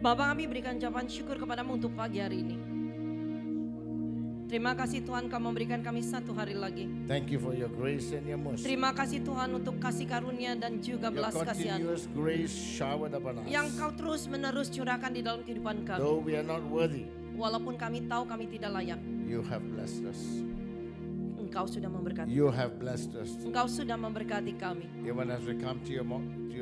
Bapa, kami berikan ucapan syukur kepadamu untuk pagi hari ini. Terima kasih Tuhan, kau memberikan kami satu hari lagi. Thank you for your grace and your mercy. Terima kasih Tuhan untuk kasih karunia dan juga Your belas kasihan continuous grace showered upon us. yang kau terus menerus curahkan di dalam kehidupan kami. Though we are not worthy, Walaupun kami tahu kami tidak layak, you have blessed us. Engkau sudah memberkati. You have blessed us. Engkau sudah memberkati kami. Even as we come to your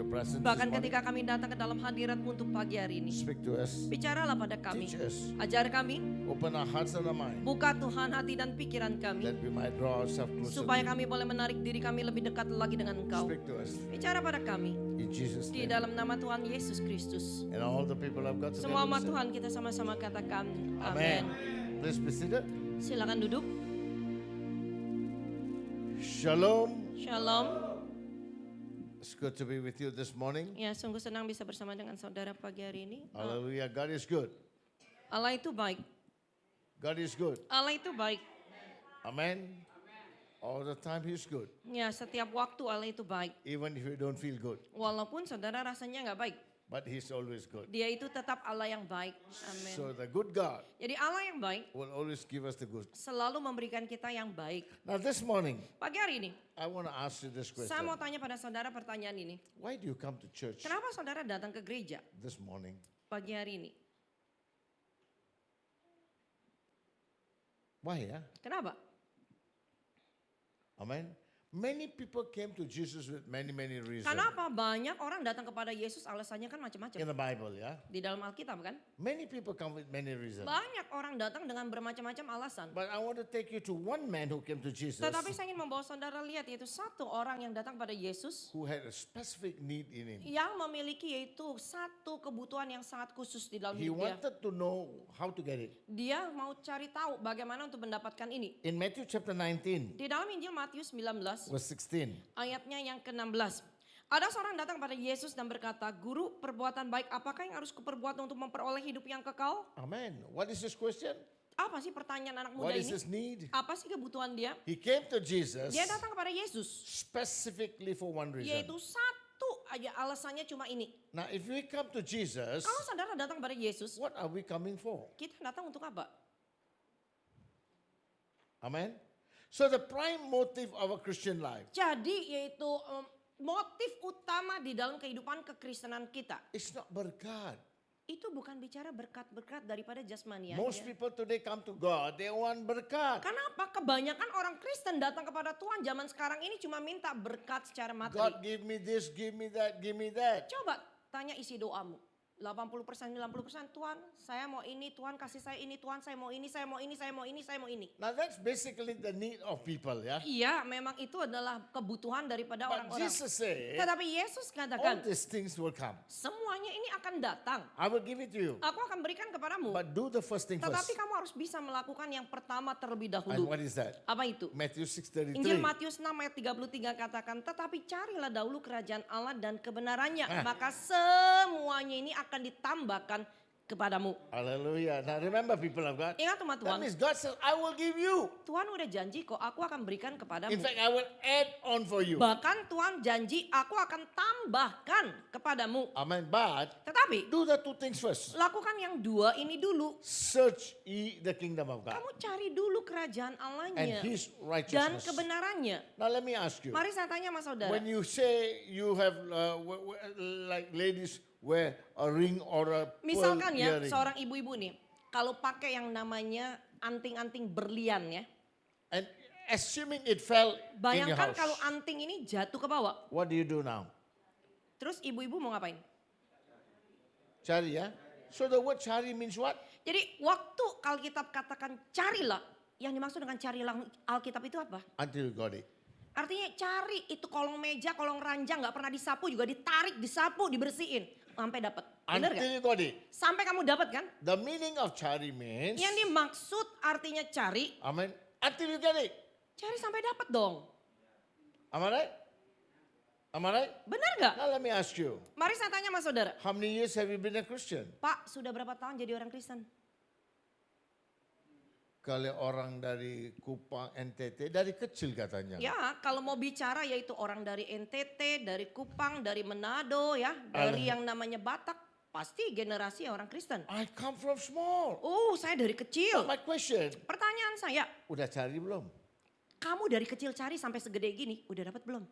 presence this Bahkan morning, ketika kami datang ke dalam hadirat-Mu untuk pagi hari ini, speak to us, bicaralah pada kami. teach us, Ajar kami, open our hearts and our mind, buka Tuhan hati dan pikiran kami, that we might draw ourselves closer supaya to you. kami boleh menarik diri kami lebih dekat lagi dengan Engkau. Speak to us Bicara pada kami, in Jesus' di name. dalam nama Tuhan Yesus Kristus. And all the people of God Semua together umat say, Tuhan kita sama-sama katakan Amen. amin. Please be seated. Silakan duduk. Shalom. Shalom. It's good to be with you this morning. Ya, sungguh senang bisa bersama dengan saudara pagi hari ini. Hallelujah. God is good. Allah itu baik. God is good. Allah itu baik. Amen. All the time He's good. Ya, setiap waktu Allah itu baik. Even if you don't feel good. Walaupun saudara rasanya nggak baik, But He's always good. Dia itu tetap Allah yang baik. Amin. So the good God Jadi Allah yang baik will always give us the good. selalu memberikan kita yang baik. Now this morning, Pagi hari ini, I want to ask you this saya mau question. tanya pada saudara pertanyaan ini. Why do you come to church Kenapa saudara datang ke gereja this morning? pagi hari ini? Why, yeah? Kenapa? Amen. Many people came to Jesus with many reasons. Kenapa banyak orang datang kepada Yesus alasannya kan macam-macam. In the Bible, yeah? Di dalam Alkitab kan? Many people come with many reasons. Banyak orang datang dengan bermacam-macam alasan. But I want to take you to one man who came to Jesus Tetapi saya ingin membawa saudara lihat yaitu satu orang yang datang pada Yesus who had a specific need in him. yang memiliki yaitu satu kebutuhan yang sangat khusus di dalam He hidup dia. wanted to know how to get it. Dia mau cari tahu bagaimana untuk mendapatkan ini. In Matthew chapter 19, Di dalam Injil Matius 19 verse 16. ayatnya yang ke-16. Ada seorang datang pada Yesus dan berkata, "Guru, perbuatan baik apakah yang harus kuperbuat untuk memperoleh hidup yang kekal?" Amen. What is his question? Apa sih pertanyaan anak muda What is ini? his need? Apa sih kebutuhan dia? He came to Jesus Dia datang kepada Yesus. specifically for one reason. Yaitu satu aja alasannya cuma ini. Now, if we come to Jesus, Kalau saudara datang pada Yesus, what are we coming for? kita datang untuk apa? Amen. So the prime motive of a Christian life Jadi yaitu motif utama di dalam kehidupan kekristenan kita. is not berkat. Itu bukan bicara berkat-berkat daripada jasmani aja. Most people today come to God, they want berkat. Kenapa? Kebanyakan orang Kristen datang kepada Tuhan zaman sekarang ini cuma minta berkat secara materi. God give me this, give me that, give me that. Coba tanya isi doamu. 80%, 90% Tuhan saya mau ini, Tuhan kasih saya ini, Tuhan saya mau ini, saya mau ini, saya mau ini, saya mau ini. Now that's basically the need of people, yeah? Iya memang itu adalah kebutuhan daripada But orang-orang. Jesus said, Tetapi Yesus all katakan these things will come. semuanya ini akan datang. I will give it to you. Aku akan berikan kepadamu. But do the first thing Tetapi first. kamu harus bisa melakukan yang pertama terlebih And dahulu. what is that? Apa itu? Matthew Injil 6:33. Matius 6 ayat 33 katakan, tetapi carilah dahulu kerajaan Allah dan kebenarannya, Ah. maka semuanya ini akan ditambahkan kepadamu. Hallelujah. Now remember people of God. Ingat umat That Tuhan, means God says, I will give you. Tuhan udah janji kok aku akan berikan kepadamu. In fact, I will add on for you. Bahkan Tuhan janji aku akan tambahkan kepadamu. Amen. But Tetapi do the two things first. lakukan yang dua ini dulu. Search ye the kingdom of God Kamu cari dulu kerajaan and Allahnya his dan righteousness. kebenarannya. Now let me ask you. Mari saya tanya sama saudara. When you say you have like ladies wear a ring or a pearl Misalkan ya, earring, seorang ibu-ibu nih, kalau pakai yang namanya anting-anting berlian ya. and assuming it fell in your Bayangkan house, kalau anting ini jatuh ke bawah. what do you do now? Terus ibu-ibu mau ngapain? Cari, yeah? So the word cari means what? Jadi waktu Alkitab katakan carilah, yang dimaksud dengan carilah Alkitab itu apa? Until you got it. Artinya cari itu kolong meja, kolong ranjang nggak pernah disapu juga ditarik, disapu, dibersihin sampai dapat. Benar Until gak? you got it. Sampai kamu dapat kan? The meaning of cari means, Yang dimaksud artinya cari, amen, until you get it. cari sampai dapat dong. Am I right? Am I right? Benar gak? Now let me ask you, Mari saya tanya sama saudara. how many years have you been a Christian? Pak, sudah berapa tahun jadi orang Kristen? Kalau orang dari Kupang, NTT, dari kecil katanya. Ya, kalau mau bicara yaitu orang dari NTT, dari Kupang, dari Manado ya, dari yang namanya Batak. Pasti generasi orang Kristen. I come from small. Oh, saya dari kecil. But my question, Pertanyaan saya, udah cari belum? kamu dari kecil cari sampai segede gini, udah dapat belum?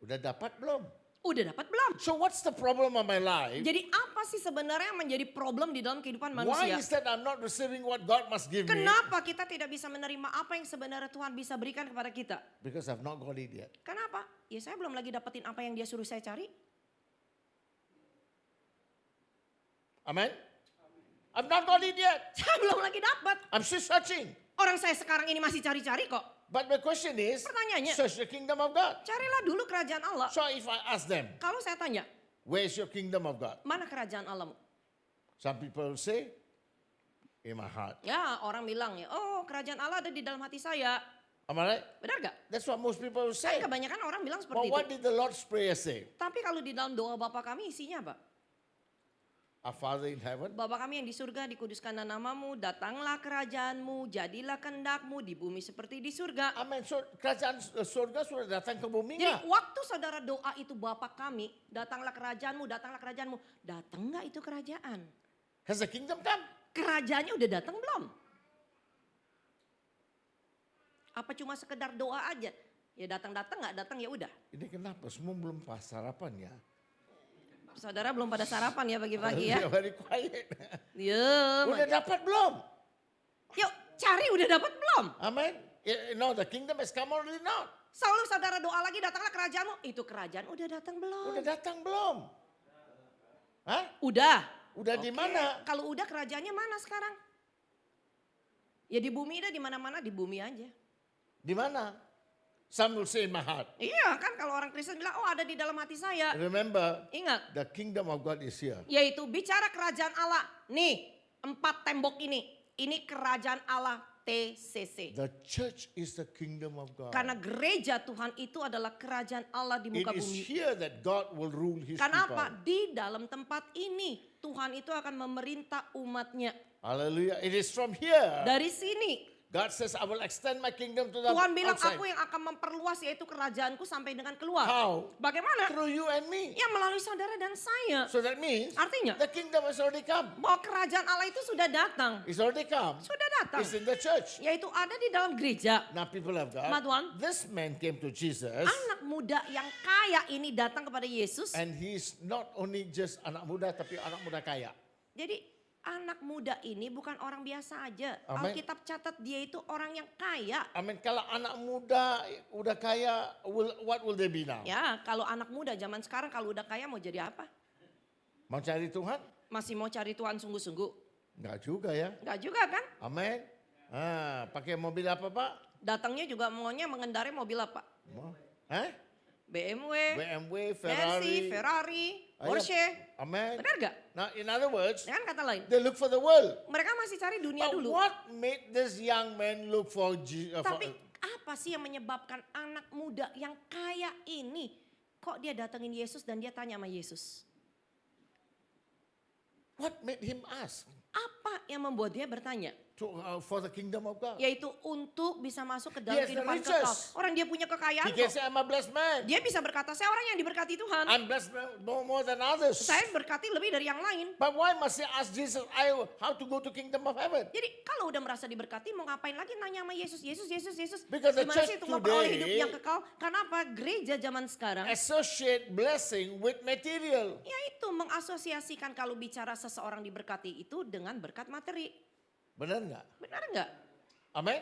Udah dapat belum? Udah dapat belum? So what's the problem of my life? Jadi apa sih sebenarnya yang menjadi problem di dalam kehidupan Why manusia? is that I'm not receiving what God must give me? Kenapa kita tidak bisa menerima apa yang sebenarnya Tuhan bisa berikan kepada kita? Because I've not got it yet. Kenapa? Ya saya belum lagi dapetin apa yang dia suruh saya cari. Amen? I've not got it yet. Saya belum lagi dapat. I'm still searching. Orang saya sekarang ini masih cari-cari kok. But my question is, Pertanyaannya, search the kingdom of God. carilah dulu kerajaan Allah. So if I ask them, Kalau saya tanya, where is your kingdom of God? mana kerajaan Allahmu? Some people say, in my heart. Ya orang bilang ya, oh kerajaan Allah ada di dalam hati saya. Am I right? Benar gak? That's what most people say. Kan kebanyakan orang bilang But seperti what itu. did the Lord's Prayer say? Tapi kalau di dalam doa Bapa kami isinya apa? Our Father in heaven, Bapa kami yang di surga, dikuduskanlah namamu, datanglah kerajaanmu, jadilah kehendakmu di bumi seperti di surga. amen. So kerajaan surga sudah datang ke bumi Jadi nggak? waktu saudara doa itu Bapa kami, datanglah kerajaanmu, datang nggak itu kerajaan? Has the kingdom come? Kerajaannya udah datang belum? Apa cuma sekedar doa aja? Ya datang-datang nggak datang ya udah. Ini kenapa semua belum pas sarapan ya? Saudara belum pada sarapan ya pagi-pagi ya? They are very quiet. Ya, Udah dapat belum? yuk cari udah dapat belum? Amen. No, the kingdom has come already now. Selalu saudara doa lagi datanglah kerajaanmu. Itu kerajaan udah datang belum? Udah datang belum? Hah? Udah. Udah di Oke, mana? Kalau udah kerajaannya mana sekarang? Ya di bumi dah, di mana-mana di bumi aja. Di mana? Some will say in my heart. Iya kan kalau orang Kristen bilang oh ada di dalam hati saya. Remember, Ingat, the kingdom of God is here. yaitu bicara kerajaan Allah. Nih 4 tembok ini. Ini kerajaan Allah TCC. The church is the kingdom of God. Karena gereja Tuhan itu adalah kerajaan Allah di It muka is bumi. here that God will rule his Karena apa? people. Di dalam tempat ini Tuhan itu akan memerintah umatnya. Hallelujah. It is from here. Dari sini God says, I will extend my kingdom to the Tuhan bilang outside. aku yang akan memperluas yaitu kerajaanku sampai dengan keluar. How? Bagaimana? Through you and me. Ya melalui saudara dan saya. So that means Artinya the kingdom has already come. bahwa kerajaan Allah itu sudah datang. It's already come. Sudah datang. It's in the church. Yaitu ada di dalam gereja. Now people of God, Tuhan. this man came to Jesus Anak muda yang kaya ini datang kepada Yesus. and he's not only just anak muda tapi anak muda kaya. Jadi anak muda ini bukan orang biasa aja. Amen. Alkitab catat dia itu orang yang kaya. I mean kalau anak muda udah kaya, what will they be now? Ya kalau anak muda zaman sekarang kalau udah kaya mau jadi apa? Mau cari Tuhan? Masih mau cari Tuhan sungguh-sungguh? Enggak juga ya. Enggak juga kan? Amin. Pakai mobil apa Pak? Datangnya juga maunya mengendarai mobil apa? BMW, BMW, Mercy, Ferrari, Porsche. Amen. Benar gak? Now in other words, Ya kan kata lain. they look for the world. Mereka masih cari dunia But dulu. what made this young man look for Tapi apa sih yang menyebabkan anak muda yang kaya ini kok dia datengin Yesus dan dia tanya sama Yesus? what made him ask Apa yang membuat dia bertanya? for the kingdom of God? Yaitu untuk bisa masuk ke dalam He has the kehidupan riches. kekal. Orang dia punya kekayaan He can kok. say, I'm a blessed man. Dia bisa berkata, saya orang yang diberkati Tuhan. I'm blessed no more than others. Saya berkati lebih dari yang lain. But why must he ask Jesus how to go to kingdom of heaven? Jadi kalau udah merasa diberkati mau ngapain lagi nanya sama Yesus. Yesus. Because the Gimana church sih itu memperoleh today- hidup yang kekal? Karena apa? Gereja zaman sekarang Associate blessing with material. yaitu mengasosiasikan kalau bicara seseorang diberkati itu dengan berkat materi. Benar nggak? Benar nggak? Amen.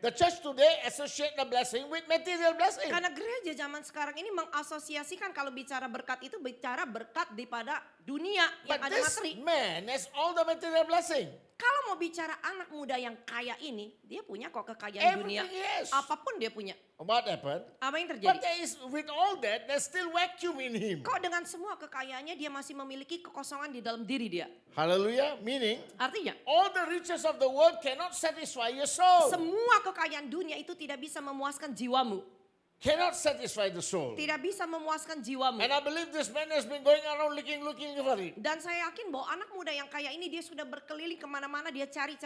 The church today associate the blessing with material blessing. Karena gereja zaman sekarang ini mengasosiasikan kalau bicara berkat itu bicara berkat daripada dunia yang But ada this materi. man has all the material blessing. Kalau mau bicara anak muda yang kaya ini, dia punya kok kekayaan dunia. Everything yes. Apapun dia punya. What happened? Apa yang But terjadi? there is, with all that, there's still vacuum in him. Kok dengan semua kekayaannya dia masih memiliki kekosongan di dalam diri dia. Hallelujah. Meaning, Artinya, all the riches of the world cannot satisfy your soul. semua kekayaan dunia itu tidak bisa memuaskan jiwamu. Cannot satisfy the soul. Tidak bisa memuaskan jiwamu. And I believe this man has been going around looking for it. Dan saya yakin bahwa anak muda yang kaya ini dia sudah berkeliling kemana-mana dia cari.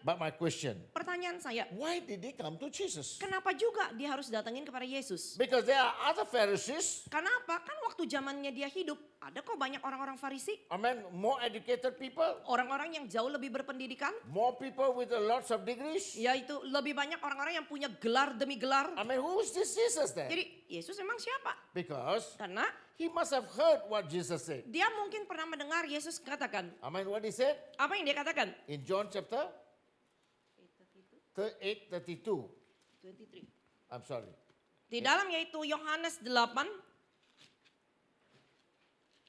But my question, Pertanyaan saya, why did he come to Jesus? kenapa juga dia harus datangin kepada Yesus? Because there are other Pharisees Karena apa? Kan waktu zamannya dia hidup, Ada kok banyak orang-orang Farisi, Amen. More educated people, orang-orang yang jauh lebih berpendidikan, more people with a lots of degrees. yaitu lebih banyak orang-orang yang punya gelar demi gelar. Amen. Who is this Jesus then? Jadi Yesus memang siapa? Because Karena he must have heard what Jesus said. dia mungkin pernah mendengar Yesus katakan. Amen. What he said Apa yang dia katakan? in John chapter 8:32. 23. I'm sorry. Di dalam yaitu Yohanes 8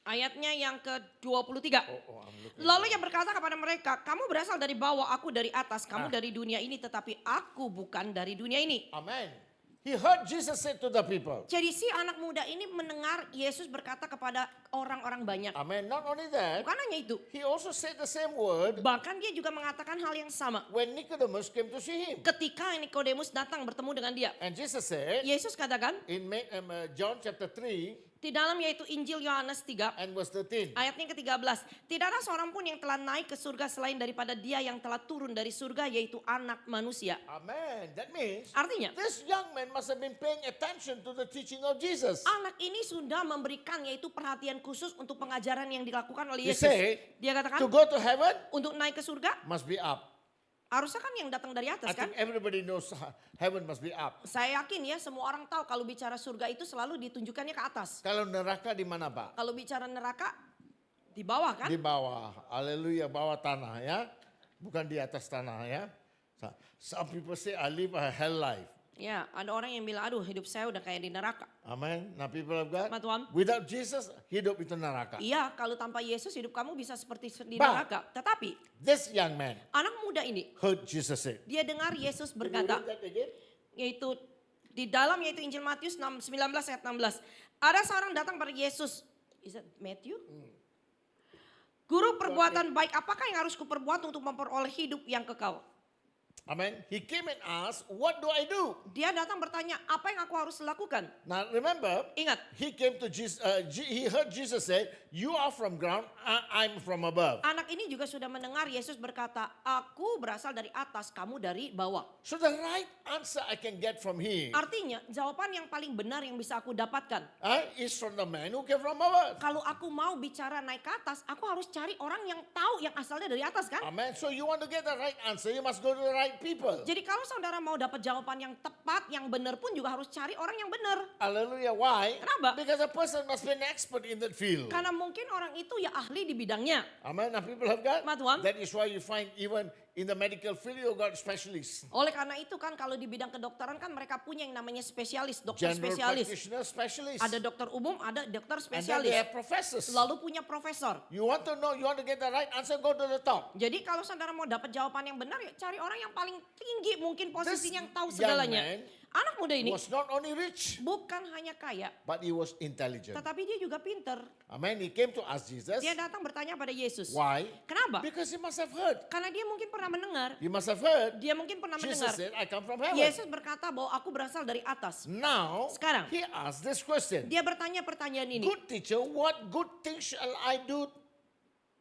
ayatnya yang ke-23. I'm looking. Lalu ia berkata kepada mereka, kamu berasal dari bawah, aku dari atas, kamu dari dunia ini, tetapi aku bukan dari dunia ini. Amen. He heard Jesus say to the people. Jadi si anak muda ini mendengar Yesus berkata kepada orang-orang banyak. Amen. Not only that, Bukan hanya itu, he also said the same word bahkan dia juga mengatakan hal yang sama. when Nicodemus came to see him. Ketika Nikodemus datang bertemu dengan dia, And Jesus said Yesus katakan in John chapter 3 di dalam yaitu Injil Yohanes 3 and verse 13. ayatnya ke-13. Tidak ada seorang pun yang telah naik ke surga selain daripada dia yang telah turun dari surga, yaitu anak manusia. Amen. That means Artinya, this young man must have been paying attention to the teaching of Jesus. anak ini sudah memberikan yaitu perhatian khusus untuk pengajaran yang dilakukan oleh He Yesus. said, Dia katakan to go to heaven untuk naik ke surga must be up. harusnya kan yang datang dari I atas kan? think everybody knows heaven must be up. Saya yakin ya semua orang tahu kalau bicara surga itu selalu ditunjukkannya ke atas. Kalau neraka di mana, Pak? Kalau bicara neraka di bawah kan? Di bawah. Haleluya, bawah tanah ya. Bukan di atas tanah ya. Some people say I live a hell life. Ya, ada orang yang bilang, aduh hidup saya udah kayak di neraka. Amen. Now people of God, Ma Tuhan. without Jesus, hidup itu neraka. Iya, kalau tanpa Yesus hidup kamu bisa seperti di Bah. neraka. Tetapi This young man anak muda ini, heard Jesus say. dia dengar Yesus Can you berkata, read that again? yaitu di dalam yaitu Injil Matius 19 ayat 16. Ada seorang datang pada Yesus. Is that Matthew? Guru perbuatan baik apakah yang harus kuperbuat untuk memperoleh hidup yang kekal? Amen. He came and asked, what do I do? Dia datang bertanya, apa yang aku harus lakukan? Now remember, Ingat, he came to Jesus, he heard Jesus say, you are from ground, I'm from above. anak ini juga sudah mendengar Yesus berkata, aku berasal dari atas, kamu dari bawah. So the right answer I can get from him Artinya, jawaban yang paling benar yang bisa aku dapatkan. is from the man who came from above. Kalau aku mau bicara naik ke atas, aku harus cari orang yang tahu yang asalnya dari atas kan? Amen. So you want to get the right answer, you must go to the right people. Jadi kalau saudara mau dapat jawaban yang tepat, yang benar pun juga harus cari orang yang benar. Hallelujah. Why? Kenapa? Because a person must be an expert in that field. Karena mungkin orang itu ya ahli di bidangnya. Amen. Now people have got. Ma Tuhan. That is why you find even in the medical field you got specialists. Oleh karena itu kan kalau di bidang kedokteran kan mereka punya yang namanya spesialis, dokter General spesialis. practitioner specialists. Ada dokter umum, ada dokter And then they spesialis. have professors. Lalu punya profesor. You want to know, you want to get the right answer, go to the top. Jadi kalau saudara mau dapat jawaban yang benar ya cari orang yang paling tinggi mungkin posisinya yang tahu young segalanya. man Anak muda ini Was not only rich, bukan hanya kaya, but he was intelligent. tetapi dia juga pinter. Amen. He came to ask Jesus. Dia datang bertanya pada Yesus. Why? Kenapa? Because he must have heard. Karena dia mungkin pernah mendengar. He must have heard. Dia mungkin pernah Jesus mendengar. said, I come from heaven. Yesus berkata bahwa aku berasal dari atas. Now, Sekarang. he asked this question. Dia bertanya pertanyaan ini. Good teacher, what good things shall I do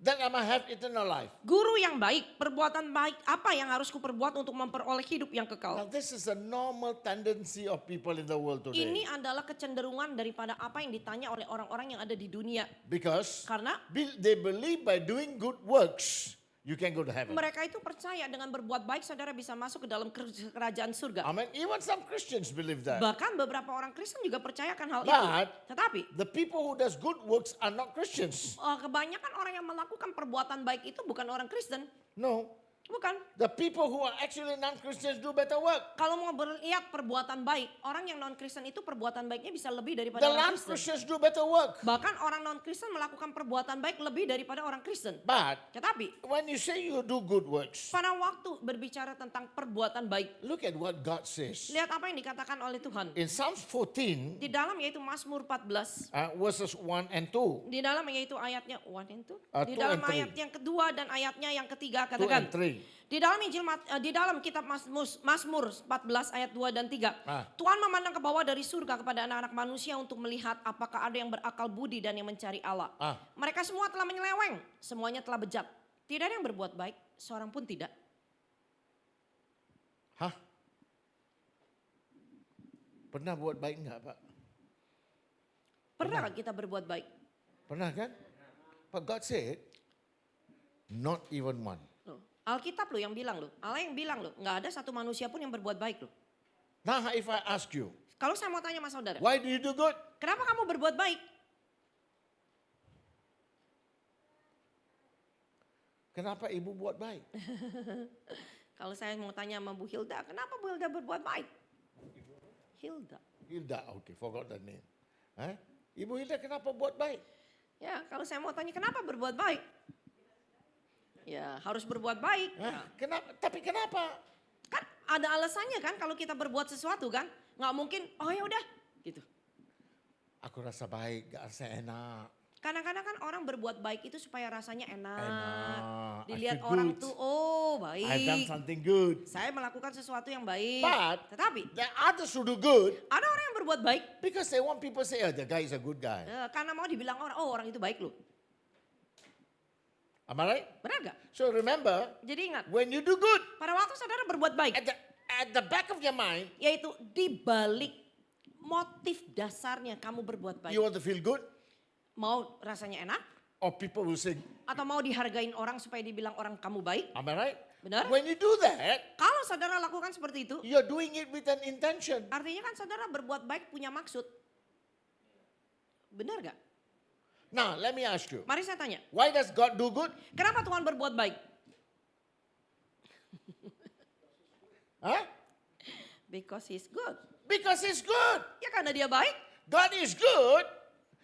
that I might have eternal life? Guru yang baik, perbuatan baik apa yang harus kuperbuat untuk memperoleh hidup yang Now, kekal? this is a normal tendency of people in the world today. Ini adalah kecenderungan daripada apa yang ditanya oleh orang-orang yang ada di dunia. Because Karena they believe by doing good works, you can go to heaven. mereka itu percaya dengan berbuat baik saudara bisa masuk ke dalam kerajaan surga. Amen. Even some Christians believe that. Bahkan beberapa orang Kristen juga percayakan hal itu. But Tetapi the people who does good works are not Christians. kebanyakan orang yang melakukan perbuatan baik itu bukan orang Kristen. No. Bukan. The people who are actually non-Christians do better work. Kalau mau melihat perbuatan baik, orang yang non-Kristen itu perbuatan baiknya bisa lebih daripada The orang Kristen. non-Christians do better work. Bahkan orang non-Kristen melakukan perbuatan baik lebih daripada orang Kristen. But Tetapi when you say you do good works, pada waktu berbicara tentang perbuatan baik, look at what God says. lihat apa yang dikatakan oleh Tuhan. In Psalms 14, Di dalam yaitu Mazmur 14, verses 1 and 2, di dalam yaitu ayatnya 1 and 2. Di 2 dalam and 3. ayat yang kedua dan ayatnya yang ketiga 2 katakan. and 3. Di dalam di dalam kitab Mazmur 14 ayat 2 dan 3. Ah. Tuhan memandang ke bawah dari surga kepada anak-anak manusia untuk melihat apakah ada yang berakal budi dan yang mencari Allah. Ah. Mereka semua telah menyeleweng, semuanya telah bejat. Tidak ada yang berbuat baik, seorang pun tidak. Hah? Pernah buat baik enggak, Pak? Pernah kita berbuat baik? Pernah kan? But God said, not even one. Loh, Alkitab loh yang bilang loh. Allah yang bilang loh. Nggak ada satu manusia pun yang berbuat baik loh. Now if I ask you, Kalau saya mau tanya sama saudara. why do you do good? Kenapa kamu berbuat baik? Kenapa ibu buat baik? Kalau saya mau tanya sama Bu Hilda. Kenapa Bu Hilda berbuat baik? Hilda. Hilda, okay, forgot the name. Ibu Hilda kenapa buat baik? Ya, kalau saya mau tanya kenapa berbuat baik? Ya, harus berbuat baik. Nah, Kenapa? Tapi kenapa? kan ada alasannya kan kalau kita berbuat sesuatu kan. Nggak mungkin, oh ya udah gitu. Aku rasa baik, gak rasa enak. Kadang-kadang kan orang berbuat baik itu supaya rasanya enak. Enak, I Dilihat feel orang good. tuh, oh baik. I've done something good. Saya melakukan sesuatu yang baik. But Tetapi the others who do good ada orang yang berbuat baik because they want people to say, oh, the guy is a good guy. karena mau dibilang orang, oh orang itu baik loh. Am I right? Benar gak? So remember, Jadi ingat, when you do good, pada waktu saudara berbuat baik, at the back of your mind, yaitu di balik motif dasarnya kamu berbuat baik. you want to feel good, Mau rasanya enak or people will say, atau mau dihargain orang supaya dibilang orang kamu baik. am I right? Benar? When you do that, Kalau saudara lakukan seperti itu, you're doing it with an intention. artinya kan saudara berbuat baik punya maksud. Benar gak? Now, let me ask you, Mari saya tanya, why does God do good? kenapa Tuhan berbuat baik? Huh? Because He's good. Because He's good. Ya karena dia baik, God is good.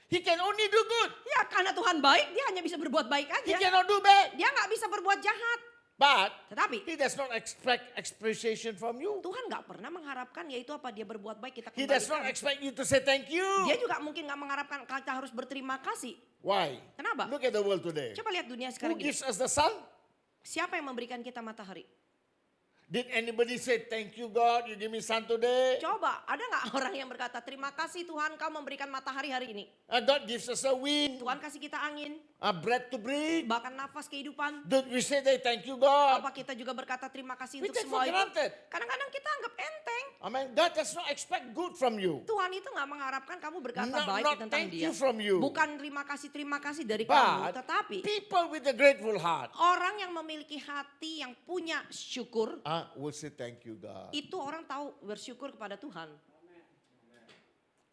He can only do good. ya karena Tuhan baik, dia hanya bisa berbuat baik He aja. cannot do bad. Dia nggak bisa berbuat jahat. But Tetapi He does not expect appreciation from you. Tuhan nggak pernah mengharapkan yaitu apa dia berbuat baik kita He does not kembalikan. expect you to say thank you. Dia juga mungkin nggak mengharapkan kita harus berterima kasih. Why? Kenapa? Look at the world today. Coba lihat dunia Who sekarang ini. gives us the sun? Siapa yang memberikan kita matahari? Did anybody say thank you God, you give me sun today? Coba, ada nggak orang yang berkata terima kasih Tuhan kau memberikan matahari hari ini. God gives us a wind, Tuhan kasih kita angin, a breath to breathe. bahkan nafas kehidupan. Did we say that thank you God? Apa kita juga berkata terima kasih We untuk take for semua itu? granted. Kadang-kadang kita anggap enteng. I mean, God does not expect good from you. Tuhan itu nggak mengharapkan kamu berkata Not baik tentang thank dia. you from you. Bukan terima kasih dari kamu. But Tetapi people with a grateful heart orang yang memiliki hati yang punya syukur. will say thank you God. Itu orang tahu bersyukur kepada Tuhan.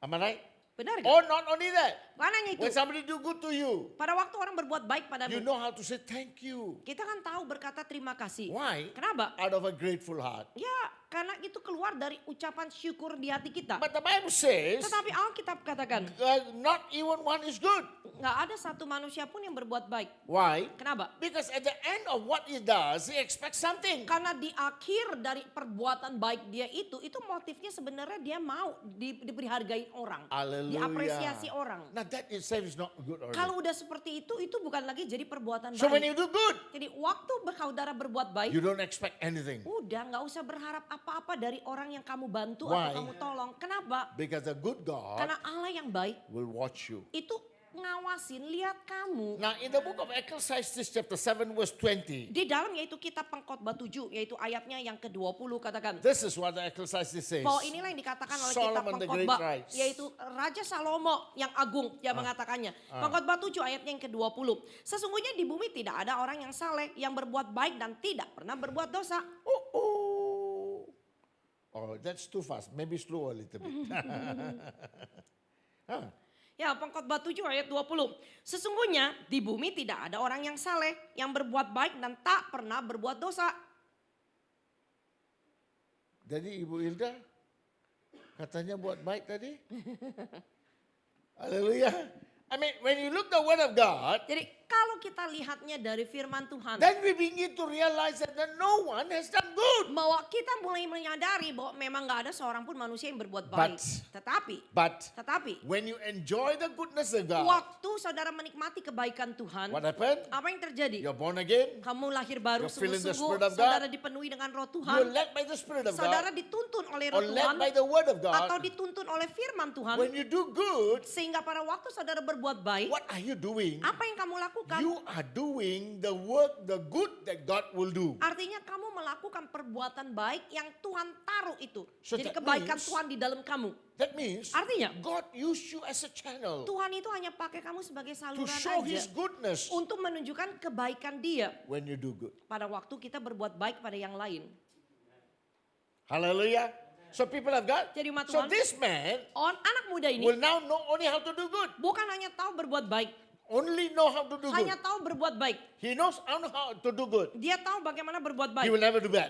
Am I right? Benar gak? Or not only that, Bukan hanya itu. when somebody do good to you, Pada waktu orang berbuat baik padamu. you know how to say thank you. Kita kan tahu berkata terima kasih. Why? Kenapa? Out of a grateful heart. Ya karena itu keluar dari ucapan syukur di hati kita. But the Bible says, Tetapi Alkitab katakan. not even one is good. Nggak ada satu manusia pun yang berbuat baik. Why? Kenapa? Because at the end of what he does, he expects something. Karena di akhir dari perbuatan baik dia itu motifnya sebenarnya dia mau diberi hargai orang. Hallelujah. Diapresiasi orang. Now that itself is not good already. Kalau udah seperti itu bukan lagi jadi perbuatan So when baik. you do good, Jadi waktu saudara berbuat baik, you don't expect anything. udah nggak usah berharap apa-apa dari orang yang kamu bantu Why? atau kamu tolong. Kenapa? Because the good God Karena Allah yang baik will watch you. itu ngawasin, lihat kamu. Now in the book of Ecclesiastes chapter 7 verse 20, Di dalam yaitu kitab Pengkhotbah 7, yaitu ayatnya yang ke-20 katakan. this is what the Ecclesiastes says. Bahwa inilah yang dikatakan oleh kitab Solomon the Great Pengkhotbah, writes. yaitu Raja Salomo yang agung yang mengatakannya. Pengkhotbah 7 ayatnya yang ke-20. Sesungguhnya di bumi tidak ada orang yang saleh, yang berbuat baik dan tidak pernah berbuat dosa. Oh, that's too fast. Maybe slow a little bit. Ya, Pengkhotbah 7 ayat 20. Sesungguhnya di bumi tidak ada orang yang saleh, yang berbuat baik dan tak pernah berbuat dosa. Jadi Ibu Hilda katanya buat baik tadi. Haleluya. I mean, when you look the word of God, Jadi kalau kita lihatnya dari firman Tuhan, then we begin to realize that no one has done good. bahwa kita mulai menyadari bahwa memang gak ada seorang pun manusia yang berbuat baik. But Tetapi when you enjoy the goodness of God, waktu saudara menikmati kebaikan Tuhan, what happened? apa yang terjadi? You're born again. Kamu lahir baru You're filled in the sungguh-sungguh, Spirit of God. saudara dipenuhi dengan roh You're Tuhan, led by the Spirit of saudara God dituntun oleh or roh led Tuhan, by the Word of atau God. dituntun oleh firman Tuhan, When you do good, sehingga pada waktu saudara berbuat baik, what are you doing? apa yang kamu lakukan? lakukan. You are doing the work, the good that God will do. Artinya kamu melakukan perbuatan baik yang Tuhan taruh itu. So Jadi that kebaikan means- Tuhan di dalam kamu. That means Artinya, God use you as a channel Tuhan itu hanya pakai kamu sebagai to saluran show aja. His goodness Untuk menunjukkan kebaikan dia. when you do good. Pada waktu kita berbuat baik pada yang lain. Hallelujah. So people have got. Jadi umat So Tuhan, this man anak muda ini will now know only how to do good. bukan hanya tahu berbuat baik. Only know how to do good. Hanya tahu berbuat baik. He knows how to do good. Dia tahu bagaimana berbuat He baik. will never do bad.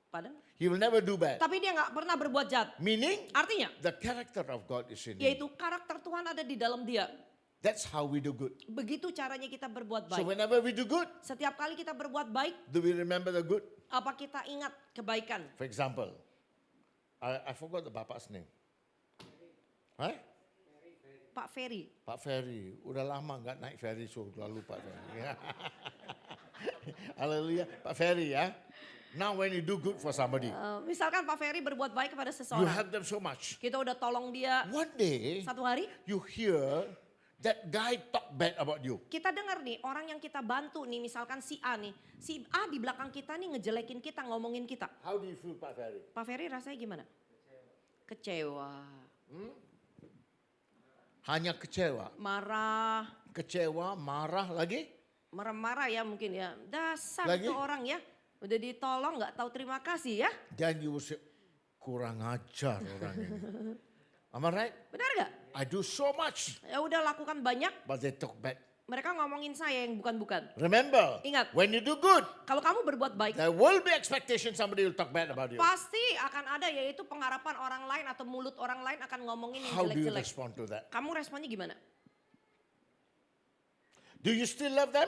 Padahal, He will never do bad. tapi dia nggak pernah berbuat jahat. Meaning Artinya, the character of God is in him. yaitu karakter Tuhan ada di dalam dia. That's how we do good. Begitu caranya kita berbuat So baik. whenever we do good, Setiap kali kita berbuat baik, do we remember the good? apa kita ingat kebaikan? For example, I forgot the bapak's name. Huh? Pak Ferry. Pak Ferry. Udah lama nggak naik ferry, so lalu Pak Ferry. Hallelujah. Pak Ferry ya. Now when you do good for somebody, Misalkan Pak Ferry berbuat baik kepada you seseorang. help them so much. Kita udah tolong dia One day, satu hari. you hear that guy talk bad about you. Kita dengar nih orang yang kita bantu nih, misalkan si A nih. Si A di belakang kita nih ngejelekin kita, ngomongin kita. How do you feel, Pak Ferry? Pak Ferry rasanya gimana? Kecewa. Hanya kecewa. Marah. Kecewa, marah lagi. Marah-marah ya mungkin ya. Dasar Lagi? tuh orang ya. Udah ditolong gak tahu terima kasih ya. Then you will say, kurang ajar orang ini. Am I right? Benar gak? I do so much, Ya udah lakukan banyak. but they talk bad. Mereka ngomongin saya yang bukan-bukan. Remember, Ingat. when you do good, Kalau kamu berbuat baik, there will be expectation somebody will talk bad about you. pasti akan ada yaitu pengharapan orang lain atau mulut orang lain akan ngomongin yang How do you jelek-jelek. respond to that? Kamu responnya gimana? Do you still love them?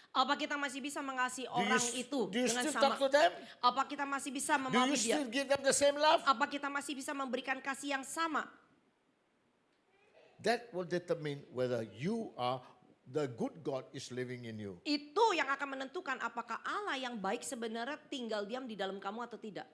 Apa kita masih bisa mengasihi Do you, orang itu do you dengan still sama? talk to them? Apa kita masih bisa Do you memahami dia? still give them the same love? Apa kita masih bisa memberikan kasih yang sama? That will determine whether you are the good God is living in you. Itu yang akan menentukan apakah Allah yang baik sebenarnya tinggal diam di dalam kamu atau tidak.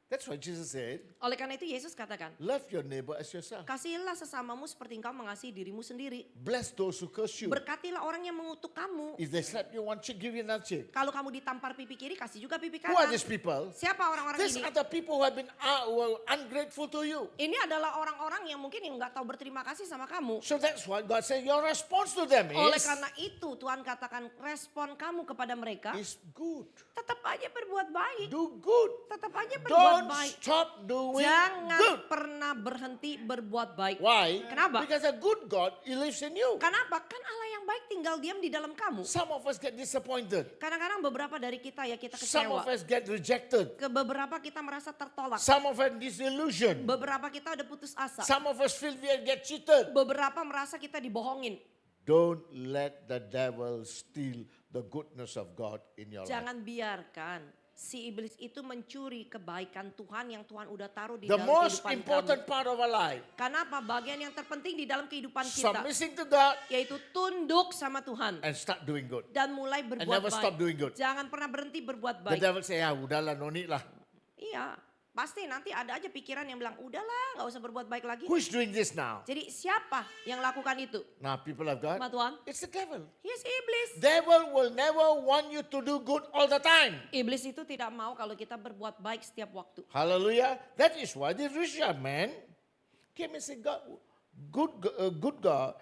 That's why Jesus said, Oleh karena itu Yesus katakan, love your neighbor as yourself. kasihilah sesamamu seperti engkau mengasihi dirimu sendiri. Bless those who curse you. Berkatilah orang yang mengutuk kamu. If they slap you one cheek, give you another cheek. Kalau kamu ditampar pipi kiri, kasih juga pipi Who are kanan. these people? Siapa orang-orang These ini? are the people who have been who are ungrateful to you. Ini adalah orang-orang yang mungkin yang nggak tahu berterima kasih sama kamu. So that's why God said your response to them Oleh is, karena itu Tuhan katakan respon kamu kepada mereka is good. tetap aja berbuat baik. Do good. Tetap aja berbuat Don't baik. stop doing Jangan good. pernah berhenti berbuat baik. Why? Kenapa? Because a good God, He lives in you. Kenapa? Kan Allah yang baik tinggal diam di dalam kamu. Some of us get disappointed. Kadang-kadang beberapa dari kita ya kita Some of kecewa. us get rejected. Ke beberapa kita merasa tertolak. Some of us disillusioned. Beberapa kita udah putus asa. Some of us feel we get cheated. Beberapa merasa kita dibohongin. Don't let the devil steal the goodness of God in your life. Jangan biarkan si iblis itu mencuri kebaikan Tuhan yang Tuhan udah taruh di The dalam most kehidupan important kamu. part of our life, Kenapa? Bagian yang terpenting di dalam kehidupan kita submitting to God yaitu tunduk sama Tuhan and start doing good. dan mulai berbuat never baik. stop doing good. Jangan pernah berhenti berbuat The baik. devil say, ya udahlah, no need lah. Iya, pasti nanti ada aja pikiran yang bilang udahlah nggak usah berbuat baik lagi. Who is doing this now? Jadi siapa yang lakukan itu? Now people of God, Sama Tuhan? it's the devil. Yes, iblis. Devil will never want you to do good all the time. Iblis itu tidak mau kalau kita berbuat baik setiap waktu. Hallelujah. That is why the rich young man came and said, God, good God,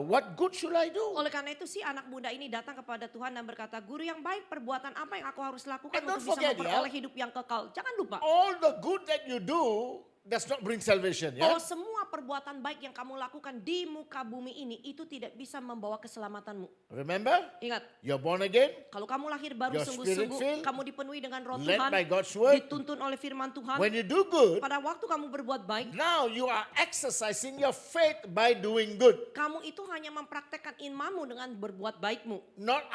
what good should I do? Oleh karena itu si anak muda ini datang kepada Tuhan dan berkata, guru yang baik, perbuatan apa yang aku harus lakukan And don't untuk bisa forget, memperoleh hidup yang kekal. Jangan lupa, All the good that you do does not bring salvation. Yeah? bahwa semua perbuatan baik yang kamu lakukan di muka bumi ini itu tidak bisa membawa keselamatanmu. Remember, Ingat, you're born again, kalau kamu lahir baru Your sungguh-sungguh, spirit-filled, kamu dipenuhi dengan roh led Tuhan, by God's word. dituntun oleh firman Tuhan. When you do good, Pada waktu kamu berbuat baik, now you are exercising your faith by doing good. kamu itu hanya mempraktekkan imanmu dengan berbuat baikmu. Not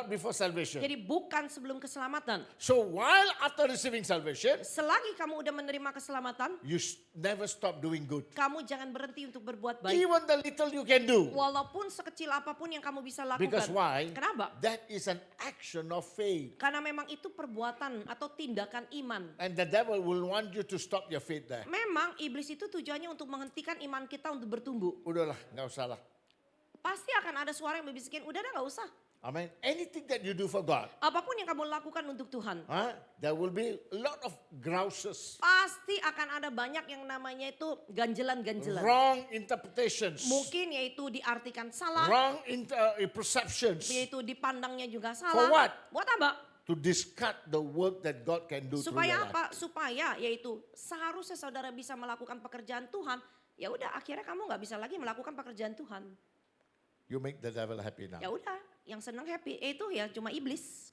before salvation. Jadi bukan sebelum keselamatan. So while after receiving salvation, Selagi kamu udah menerima keselamatan, you never stop doing good. kamu jangan berhenti untuk berbuat baik. Even the little you can do. Walaupun sekecil apapun yang kamu bisa lakukan. Because why? Kenapa? That is an action of faith. Karena memang itu perbuatan atau tindakan iman. And the devil will want you to stop your faith there. Memang iblis itu tujuannya untuk menghentikan iman kita untuk bertumbuh. Udahlah, nggak usah lah. pasti akan ada suara yang membisikin, udah dah nggak usah. Amen. Anything that you do for God, Apapun yang kamu lakukan untuk Tuhan, there will be a lot of grouses, pasti akan ada banyak yang namanya itu ganjelan-ganjelan. wrong interpretations, Mungkin yaitu diartikan salah, wrong perceptions yaitu dipandangnya juga For salah. what? Buat apa? to discard the work that God can do through Supaya your life. apa? Supaya yaitu seharusnya saudara bisa melakukan pekerjaan Tuhan. Ya udah, akhirnya kamu nggak bisa lagi melakukan pekerjaan Tuhan. You make the devil happy now. Ya udah, yang senang happy itu ya cuma iblis.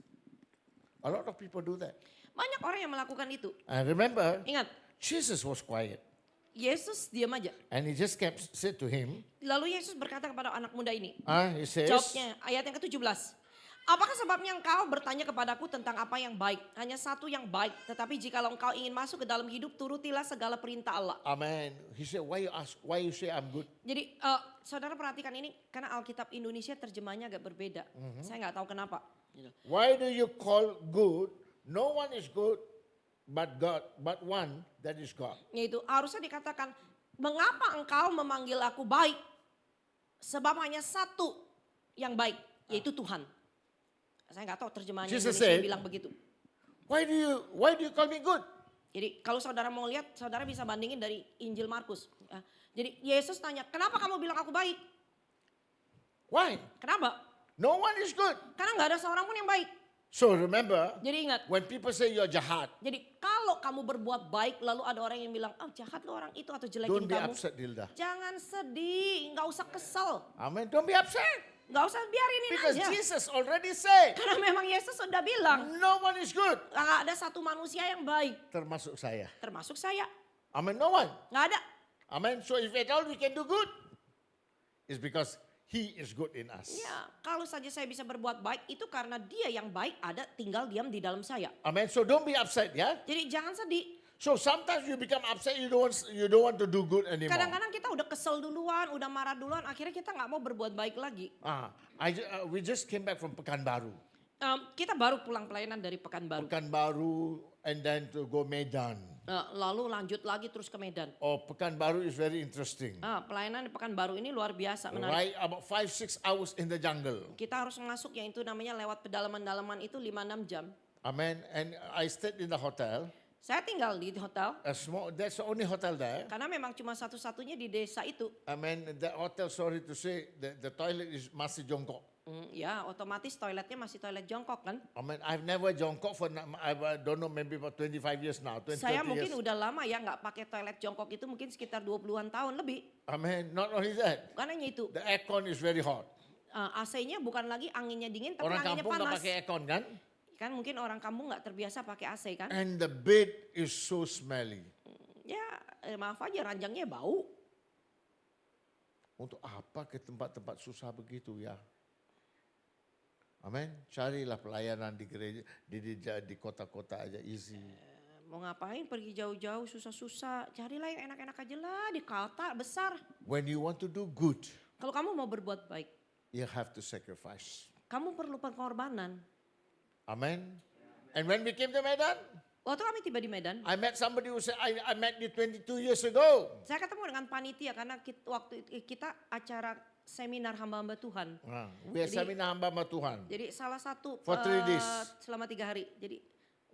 A lot of people do that. Banyak orang yang melakukan itu. And remember, Ingat, Jesus was quiet. Yesus diam aja. And he just kept said to him, Lalu Yesus berkata kepada anak muda ini. he says, Jawabnya ayat yang ke-17. Apakah sebabnya engkau bertanya kepadaku tentang apa yang baik? Hanya satu yang baik. Tetapi jikalau engkau ingin masuk ke dalam hidup, turutilah segala perintah Allah. Amen. He said, why you say I'm good? Jadi saudara perhatikan ini, karena Alkitab Indonesia terjemahnya agak berbeda. Saya nggak tahu kenapa. Why do you call good? No one is good but God, but one that is God. Yaitu harusnya dikatakan, mengapa engkau memanggil aku baik? Sebab hanya satu yang baik, yaitu Tuhan. Saya nggak tahu terjemahannya Jesus Indonesia said, bilang begitu. Why do you call me good? Jadi kalau saudara mau lihat, saudara bisa bandingin dari Injil Markus. Jadi Yesus tanya, kenapa kamu bilang aku baik? Why? Kenapa? No one is good. Karena nggak ada seorang pun yang baik. So remember, Jadi ingat, when people say you're jahat, jadi kalau kamu berbuat baik lalu ada orang yang bilang, jahat lo orang itu atau jelekin don't be kamu. upset, Dilda. Jangan sedih, nggak usah kesel. Amen. Don't be upset. Nggak usah biarinin Because aja. Jesus already said, Karena memang Yesus sudah bilang, no one is good. nggak ada satu manusia yang baik. Termasuk saya. Termasuk saya. Amen. No one. Nggak ada. Amen. So if at all we can do good, it's because He is good in us. Ya, kalau saja saya bisa berbuat baik, itu karena dia yang baik ada tinggal diam di dalam saya. Amen. So don't be upset, yeah. Jadi jangan sedih. So sometimes you become upset, you don't want to do good anymore. Kadang-kadang kita udah kesel duluan, udah marah duluan, akhirnya kita nggak mau berbuat baik lagi. We just came back from Pekanbaru. Kita baru pulang pelayanan dari Pekanbaru. Pekanbaru and then to go Medan. Lalu lanjut lagi terus ke Medan. Oh, Pekanbaru is very interesting. Pelayanan di Pekanbaru ini luar biasa, menarik. Right, about 5-6 hours in the jungle. Kita harus masuk yang itu namanya lewat pedalaman-dalaman itu 5-6 jam. Amen. And I stayed in the hotel. Saya tinggal di hotel. That's the only hotel there. Karena memang cuma satu-satunya di desa itu. Amen. The hotel, sorry to say, the toilet is masih jongkok. Ya, otomatis toiletnya masih toilet jongkok kan. I mean, I've never jongkok for, I don't know, maybe about 25 years now. 20, Saya 30 mungkin years. udah lama ya nggak pakai toilet jongkok itu mungkin sekitar 20-an tahun lebih. Amen. Not only that, Bukan hanya itu. the aircon is very hot. AC-nya bukan lagi anginnya dingin tapi Orang anginnya kampung nggak panas. pakai aircon kan? Kan mungkin orang kampung nggak terbiasa pakai AC kan. And the bed is so smelly. Ya maaf aja ranjangnya bau. Untuk apa ke tempat-tempat susah begitu ya? Amin. Carilah pelayanan di gereja, di kota-kota aja easy. Mau ngapain pergi jauh-jauh susah-susah. Carilah yang enak-enak aja lah di kota besar. When you want to do good, Kalau kamu mau berbuat baik, you have to sacrifice. kamu perlu pengorbanan. Amen. And when we came to Medan, Waktu kami tiba di Medan, I met somebody who said, I met you 22 years ago. saya ketemu dengan panitia karena waktu kita acara seminar hamba-hamba Tuhan. We are Jadi- seminar hamba Tuhan. Jadi salah satu For 3 days. selama 3 hari. Jadi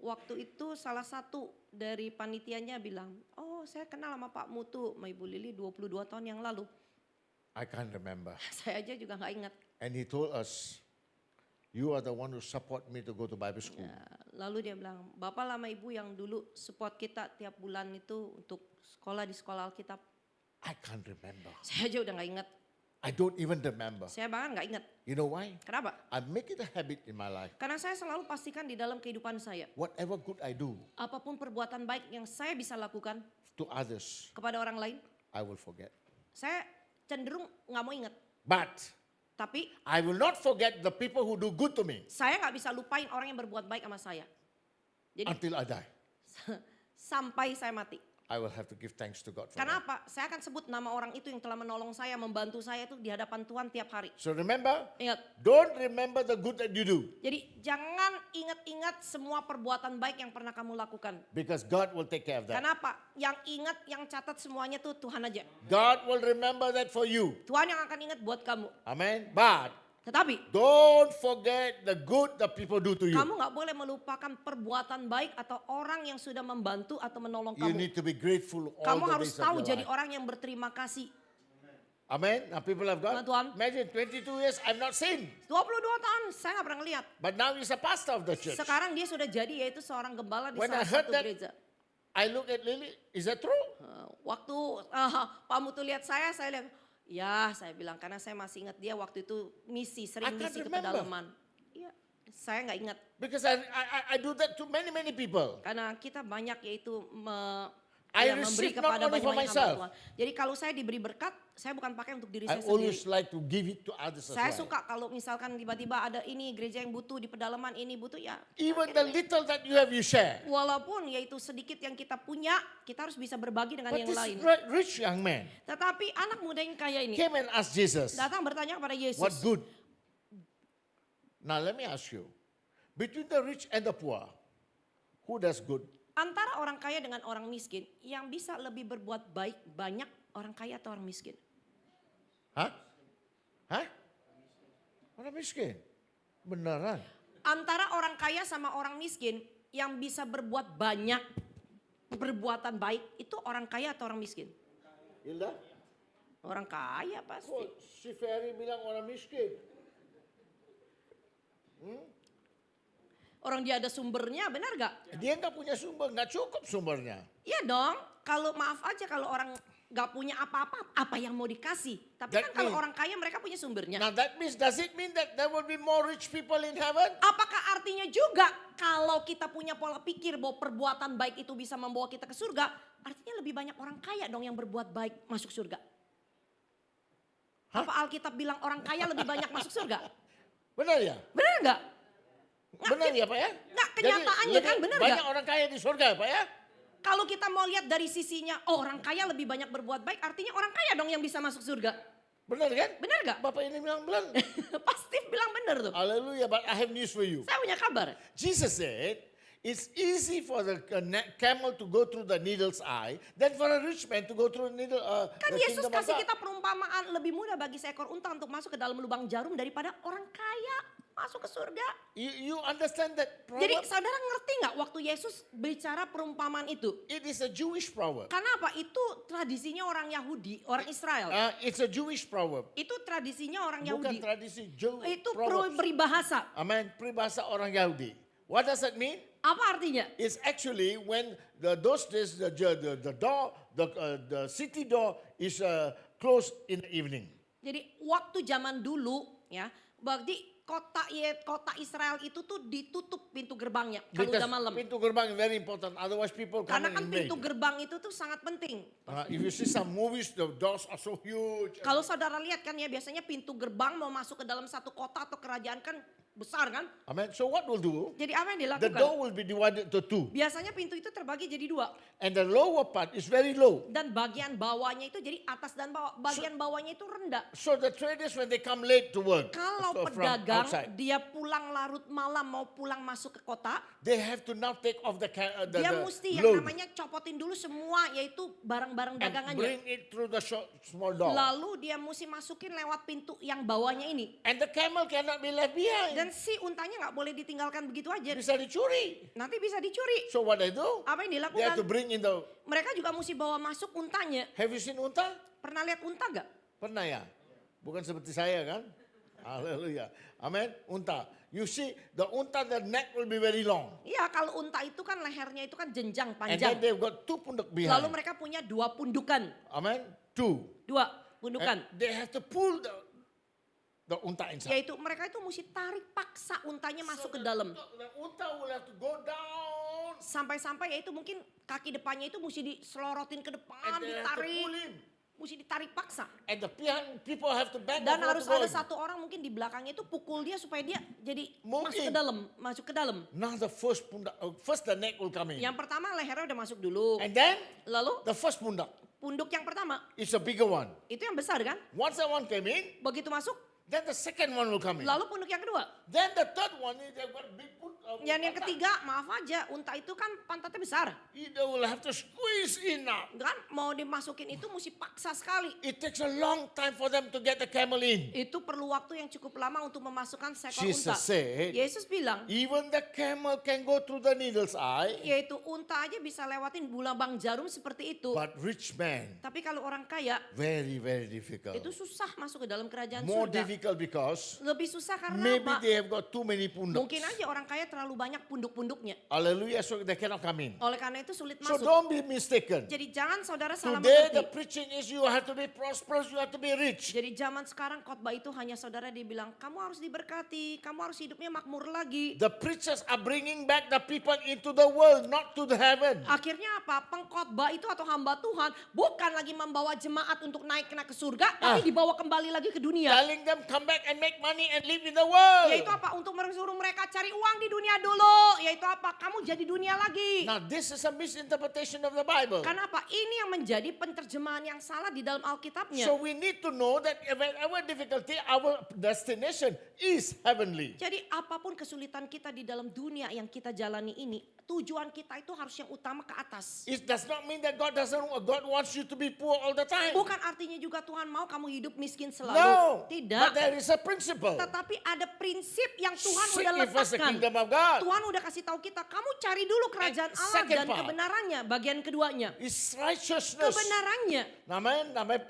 waktu itu salah satu dari panitianya bilang, oh saya kenal sama Pak Mutu, sama Ibu Lili 22 tahun yang lalu. I can't remember. Saya aja juga nggak ingat. And he told us, you are the one who support me to go to Bible school. Ya, lalu dia bilang, Bapak lama Ibu yang dulu support kita tiap bulan itu untuk sekolah di sekolah Alkitab. I can't remember. Saya aja udah nggak ingat. I don't even remember. Saya bahkan nggak ingat. You know why? Kenapa? I make it a habit in my life. Karena saya selalu pastikan di dalam kehidupan saya, Whatever good I do apapun perbuatan baik yang saya bisa lakukan to others, kepada orang lain, I will forget. saya cenderung nggak mau ingat. But Tapi I will not forget the people who do good to me saya nggak bisa lupain orang yang berbuat baik sama saya. Jadi until I die. sampai saya mati. I will have to give thanks to God for Karena that. apa? Saya akan sebut nama orang itu yang telah menolong saya, membantu saya itu di hadapan Tuhan tiap hari. So remember, Ingat, don't remember the good that you do, jadi jangan ingat-ingat semua perbuatan baik yang pernah kamu lakukan. because God will take care of that. Kenapa? Yang ingat, yang catat semuanya tuh Tuhan aja. God will remember that for you. Tuhan yang akan ingat buat kamu. Amen. But Tetapi don't forget the good that people do to you. kamu nggak boleh melupakan perbuatan baik atau orang yang sudah membantu atau menolong You kamu. need to be grateful all Kamu the harus days of tahu your jadi life. orang yang berterima kasih. Amen. Now people of God, Tuhan. imagine 22 years I've not seen. 22 tahun saya nggak pernah ngeliat. But now he's a pastor of the church. Sekarang dia sudah jadi yaitu seorang gembala di When salah I heard satu that, gereja. I look at Lily, is that true? Waktu Pak Mutu lihat saya lihat, ya saya bilang karena saya masih ingat dia waktu itu misi, sering I can't misi ke remember. pedalaman. Iya, saya nggak ingat. Because I do that to many people. Karena kita banyak yaitu I memberi receive not kepada only for banyak myself. hamba Tuhan. Jadi kalau saya diberi berkat, saya bukan pakai untuk diri I saya always sendiri. like to give it to others as Saya well. suka kalau misalkan tiba-tiba ada ini gereja yang butuh di pedalaman ini butuh ya. Even the little that you have, you share. Walaupun yaitu sedikit yang kita punya, kita harus bisa berbagi dengan But yang this lain. rich young man Tetapi anak muda yang kaya ini came and asked Jesus, datang bertanya kepada Yesus. what good? Now let me ask you, between the rich and the poor, who does good? Antara orang kaya dengan orang miskin, yang bisa lebih berbuat baik banyak orang kaya atau orang miskin? Hah? Hah? Orang miskin. Beneran. Antara orang kaya sama orang miskin, yang bisa berbuat banyak perbuatan baik, itu orang kaya atau orang miskin? Hilda? Orang kaya pasti. Kok si Ferry bilang orang miskin? Orang dia ada sumbernya, benar gak? Dia nggak punya sumber, nggak cukup sumbernya. Iya dong, kalau maaf aja kalau orang gak punya apa-apa, apa yang mau dikasih? Tapi That kan kalau mean- orang kaya mereka punya sumbernya. Now that means, does it mean that there will be more rich people in heaven? Apakah artinya juga kalau kita punya pola pikir bahwa perbuatan baik itu bisa membawa kita ke surga, artinya lebih banyak orang kaya dong yang berbuat baik masuk surga? Hah? Apa Alkitab bilang orang kaya lebih banyak masuk surga? Benar ya? Benar nggak? Benar ya Pak ya? Nggak, Jadi kenyataannya kan lebih benar banyak nggak? orang kaya di surga ya Pak ya? Kalau kita mau lihat dari sisinya, oh orang kaya lebih banyak berbuat baik, artinya orang kaya dong yang bisa masuk surga. Benar kan? Benar nggak? Bapak ini bilang benar. Pasti bilang benar tuh. Hallelujah, but I have news for you. Saya punya kabar. Jesus said, it's easy for the camel to go through the needle's eye than for a rich man to go through the Kan the Yesus kingdom of kasih God. kita perumpamaan lebih mudah bagi seekor unta untuk masuk ke dalam lubang jarum daripada orang kaya masuk ke surga. You understand that Jadi proverb? saudara ngerti nggak waktu Yesus bicara perumpamaan itu? It is a Jewish proverb. Karena apa? Itu tradisinya orang Yahudi, orang Israel. It's a Jewish proverb. Itu tradisinya orang Bukan Yahudi. tradisi Jew Itu proverbs. peribahasa. Amen. Peribahasa orang Yahudi. What does that mean? Apa artinya? It's actually when those days the door, the city door is closed in the evening. Jadi waktu zaman dulu ya, berarti kota Israel itu tuh ditutup pintu gerbangnya kalau Because udah malam. pintu gerbang is very important. Otherwise people come Karena in kan and invade. pintu gerbang itu tuh sangat penting. If you see some movies, the doors are so huge. Kalau saudara lihat kan ya biasanya pintu gerbang mau masuk ke dalam satu kota atau kerajaan kan besar kan. Amen. So what will do? Jadi apa yang The dilakukan? door will be divided to two. Biasanya pintu itu terbagi jadi dua. And the lower part is very low. Dan bagian bawahnya itu jadi atas dan bawah. Bagian bawahnya itu rendah. So the traders when they come late to work Kalau from pedagang outside, dia pulang larut malam mau pulang masuk ke kota. they have to now take off the Dia mesti yang load namanya copotin dulu semua yaitu barang-barang and dagangannya. bring it through the small door. Lalu dia mesti masukin lewat pintu yang bawahnya ini. And the camel cannot be left behind. Dan si untanya nggak boleh ditinggalkan begitu aja. Bisa dicuri. Nanti bisa dicuri. So what they do? Apa yang They have dilakukan? to bring in the. Mereka juga mesti bawa masuk untanya. Have you seen unta? Pernah lihat unta gak? Pernah ya? Bukan seperti saya kan? Haleluya. Amen. Unta. You see, the unta, the neck will be very long. Iya, kalau unta itu kan lehernya itu kan jenjang And then panjang. they've got two pundak Lalu behind. mereka punya dua pundukan. Amen. Two. Dua pundukan. And they have to pull the unta inside. Yaitu mereka itu mesti tarik paksa untanya masuk ke dalam. The unta will have to go down. Sampai-sampai yaitu mungkin kaki depannya itu mesti diselorotin ke depan, And they have to pull ditarik. in. mesti ditarik paksa. And the people have to beg Dan off harus to go ada in. satu orang mungkin di belakangnya itu pukul dia supaya dia jadi Mungkin. masuk ke dalam. Now first the neck will come in. Yang pertama lehernya udah masuk dulu. And then Lalu the first pundak punduk yang pertama is a bigger one. itu yang besar kan? Once that one came in, Begitu masuk, then the second one will come in. lalu punduk yang kedua. Then the third one is they've got big Yang ketiga, maaf aja, unta itu kan pantatnya besar. They will have to squeeze in now. Kan mau dimasukin itu mesti paksa sekali. It takes a long time for them to get the camel in. Itu perlu waktu yang cukup lama untuk memasukkan seekor Jesus unta. said, Yesus bilang, even the camel can go through the needle's eye, yaitu unta aja bisa lewatin bulabang jarum seperti itu. but rich man, Tapi kalau orang kaya, very, very difficult. itu susah masuk ke dalam kerajaan More surga. difficult because Lebih susah karena maybe apa? they have got too many pundaks. Mungkin aja orang kaya terlalu banyak punduk-punduknya. Hallelujah, so they cannot come in. Oleh karena itu sulit So masuk. don't be mistaken. Jadi jangan saudara salah Today the mengerti. preaching is you have to be prosperous, you have to be rich. Jadi zaman sekarang khotbah itu hanya saudara dibilang kamu harus diberkati, kamu harus hidupnya makmur lagi. The preachers are bringing back the people into the world, not to the heaven. Akhirnya apa? Pengkhotbah itu atau hamba Tuhan bukan lagi membawa jemaat untuk naik ke surga, tapi dibawa kembali lagi ke dunia. Telling them come back and make money and live in the world. Yaitu apa? Untuk menyuruh mereka cari uang di dunia dulu. Yaitu apa? Kamu jadi dunia lagi. Now this is a misinterpretation of the Bible. Karena apa? Ini yang menjadi penerjemahan yang salah di dalam Alkitabnya. So we need to know that whenever difficulty, our destination is heavenly. Jadi apapun kesulitan kita di dalam dunia yang kita jalani ini, tujuan kita itu harus yang utama ke atas. It does not mean that God wants you to be poor all the time. Bukan artinya juga Tuhan mau kamu hidup miskin selalu. No, Tidak. but there is a principle. Tetapi ada prinsip yang Tuhan Seek udah ye first the letakkan. kingdom of God. Tuhan udah kasih tahu kita, kamu cari dulu kerajaan Allah second dan part. kebenarannya. Bagian keduanya, It's righteousness. kebenarannya. Namanya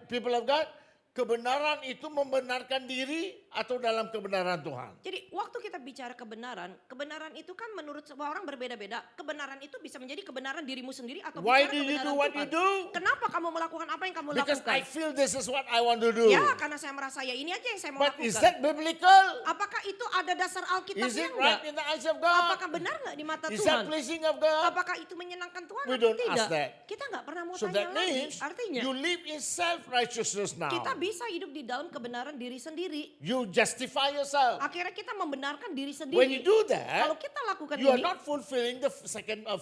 people of God, kebenaran itu membenarkan diri atau dalam kebenaran Tuhan. Jadi waktu kita bicara kebenaran, kebenaran itu kan menurut semua orang berbeda-beda. Kebenaran itu bisa menjadi kebenaran dirimu sendiri atau Why bicara do you kebenaran do what Tuhan. you do? Kenapa kamu melakukan apa yang kamu Because lakukan? I feel this is what I want to do. Ya, karena saya merasa ya ini aja yang saya mau But is lakukan. that biblical? Apakah itu ada dasar Is Alkitabnya it enggak? right in the eyes of God? Apakah benar nggak di mata Is Tuhan? that pleasing of God? Apakah itu menyenangkan Tuhan We atau don't tidak? ask that. Kita nggak pernah mau So tanya that lagi. means Artinya you live in self-righteousness now. kita bisa hidup di dalam kebenaran diri sendiri. You justify yourself. Akhirnya kita membenarkan diri When sendiri. you do Kalau that, kita lakukan you are ini, not fulfilling the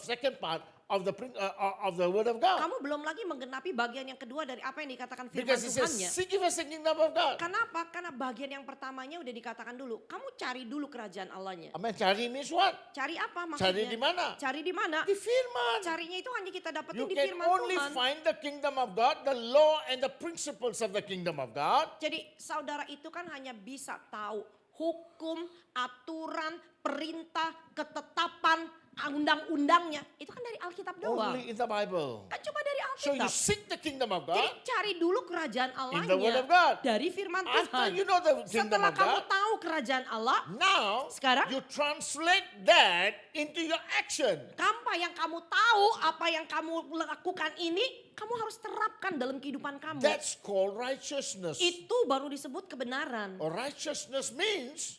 second part of the word of God. kamu belum lagi menggenapi bagian yang kedua dari apa yang dikatakan firman Because it says, Tuhannya. seek ye first the kingdom of God. Kenapa? Karena bagian yang pertamanya udah dikatakan dulu. Kamu cari dulu kerajaan Allahnya. Amen. Cari means what? Cari apa maksudnya? Cari di mana? Cari di mana? Di firman. Carinya itu hanya kita dapetin You di can firman only Tuhan. find the kingdom of God, the law and the principles of the kingdom of God. Jadi saudara itu kan hanya bisa tahu hukum, aturan, perintah, ketetapan, undang-undangnya. Itu kan dari Alkitab doang. Only in the Bible. Kan cuma dari So you Alkitab. seek the kingdom of Jadi God. cari dulu kerajaan In the word Allahnya of God. dari firman After Tuhan. you know the kingdom Setelah of kamu God, tahu kerajaan Allah, now Sekarang? you translate that into your action. apa yang kamu tahu, apa yang kamu lakukan ini, kamu harus terapkan dalam kehidupan kamu. That's called righteousness. Itu baru disebut kebenaran. Or righteousness means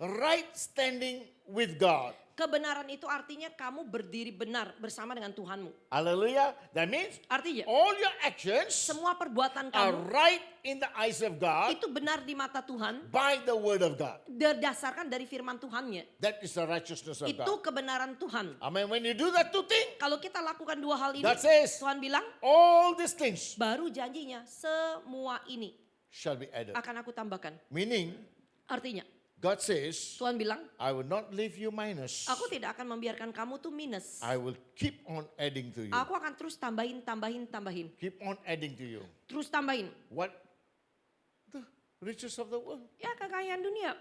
right standing with God. Kebenaran itu artinya kamu berdiri benar bersama dengan Tuhanmu. Hallelujah. That means Artinya, all your actions semua perbuatan are kamu right in the eyes of God itu benar di mata Tuhan, by the word of God. berdasarkan dari firman Tuhannya. That is the righteousness of Itu God. kebenaran Tuhan. Amen. When you do that two things, Kalau kita lakukan dua hal ini, that says Tuhan bilang, all these things baru janjinya semua ini shall be added. akan aku tambahkan. Meaning, Artinya, God says, Tuhan bilang, I will not leave you minus. aku tidak akan membiarkan kamu tuh minus. I will keep on adding to you. Aku akan terus tambahin. Keep on adding to you. Terus tambahin. What? The riches of the world. Ya, kekayaan dunia.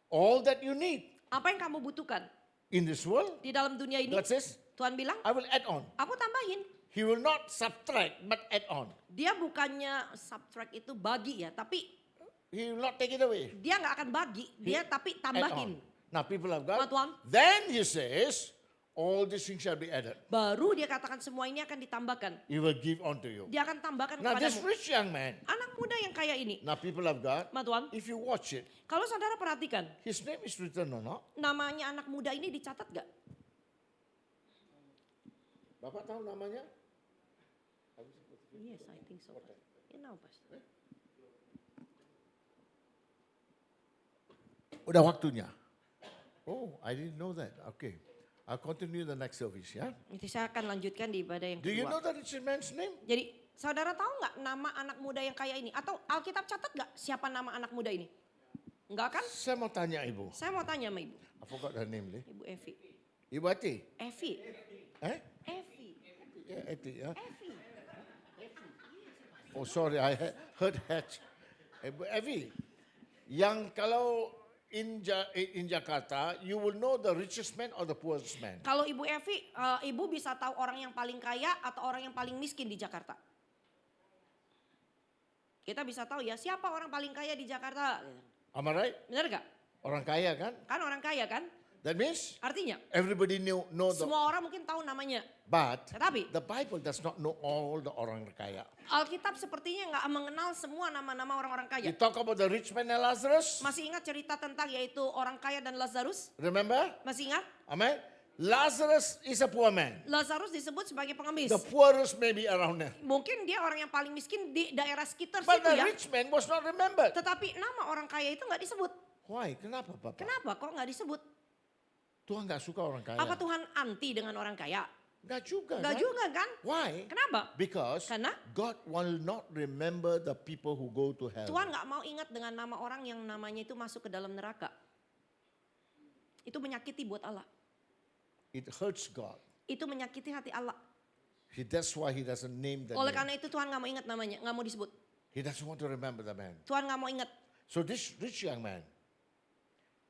All that you need Apa yang kamu butuhkan in this world, di dalam dunia ini? God says, Tuhan bilang, I will add on. aku tambahin. He will not subtract, but add on. Dia bukannya subtract itu bagi ya, tapi He will not take it away. dia nggak akan bagi, dia tapi Add on. tambahin. Now people of Sama God, Tuhan. then he says, all these things shall be added. Baru dia katakan semua ini akan ditambahkan. He will give on to you. Dia akan tambahkan Now this kepadamu. rich young man, Anak muda yang kaya ini, now people of God, Ma Tuhan, if you watch it, kalau saudara perhatikan, his name is written or not? namanya anak muda ini dicatat gak? Bapak tahu namanya? Yes, I think so. Genau, Pastor. Udah waktunya. Oh, I didn't know that. Okay. I'll continue the next service, ya. Itu saya akan lanjutkan di ibadah yang Do you know kedua. the rich man's name? Jadi saudara tahu nggak nama anak muda yang kaya ini? Atau Alkitab catat nggak siapa nama anak muda ini? Enggak kan? Saya mau tanya ibu. Saya mau tanya sama ibu. I forgot her name, Lee. Ibu Evi. Ibu Ati. Evi. Eh? Evi. Yeah, Ati, ya. Evi. Oh, sorry, I heard Hatch. Ibu Evi. Yang kalau in Jakarta, you will know the richest man or the poorest man. Kalau Ibu Evi, Ibu bisa tahu orang yang paling kaya atau orang yang paling miskin di Jakarta? Kita bisa tahu ya siapa orang paling kaya di Jakarta. Am I right? Benar gak? Orang kaya kan? Kan orang kaya kan? That means Artinya everybody know the. semua orang mungkin tahu namanya. But Tetapi the Bible does not know all the orang kaya. Alkitab sepertinya nggak mengenal semua nama-nama orang-orang kaya. You talk about the rich man and Lazarus. Masih ingat cerita tentang yaitu orang kaya dan Lazarus? Remember? Masih ingat? Amen. Lazarus is a poor man. Lazarus disebut sebagai pengemis. The poorest maybe around there. Mungkin dia orang yang paling miskin di daerah sekitar But situ the ya. rich man was not remembered. Tetapi nama orang kaya itu nggak disebut. Why? Kenapa, Bapak? Kenapa kok nggak disebut? Tuhan nggak suka orang kaya. Apa Tuhan anti dengan orang kaya? Nggak juga. Nggak kan? juga kan? Why? Kenapa? Because Karena God will not remember the people who go to hell. Tuhan nggak mau ingat dengan nama orang yang namanya itu masuk ke dalam neraka. Itu menyakiti buat Allah. It hurts God. Itu menyakiti hati Allah. That's why he doesn't name the Oleh name. karena itu Tuhan nggak mau ingat namanya, nggak mau disebut. He doesn't want to remember the man. Tuhan nggak mau ingat. So this rich young man,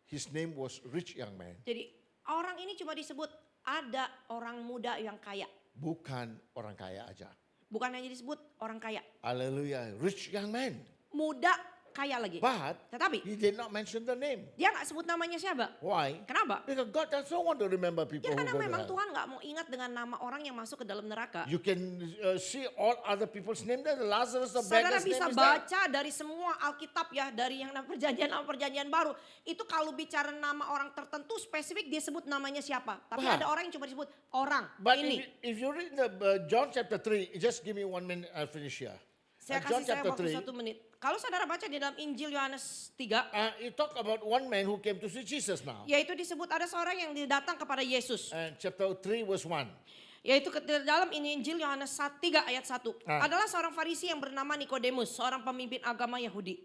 his name was rich young man. Jadi orang ini cuma disebut ada orang muda yang kaya. Bukan orang kaya aja. Bukan hanya disebut orang kaya. Hallelujah. Rich young man. Muda kaya lagi. But Tetapi he did not mention the name. dia nggak sebut namanya siapa. Why? Kenapa? Because God doesn't want to remember people Ya who karena go to memang hell. Tuhan nggak mau ingat dengan nama orang yang masuk ke dalam neraka. You can see all other people's name there. Lazarus, the Saudara beggar's bisa name is there. baca dari semua Alkitab ya, dari yang nama perjanjian baru. Itu kalau bicara nama orang tertentu spesifik dia sebut namanya siapa. Tapi Bah. ada orang yang cuma disebut orang But ini. if you read the John chapter 3, just give me 1 minute, I'll finish here. Saya John kasih saya chapter waktu 3, 1 menit. Kalau saudara baca di dalam Injil Yohanes 3, it talk about one man who came to see Jesus now. yaitu disebut ada seorang yang datang kepada Yesus. And chapter 3 verse 1. Yaitu dalam Injil Yohanes 3 ayat 1. Adalah seorang Farisi yang bernama Nikodemus, seorang pemimpin agama Yahudi.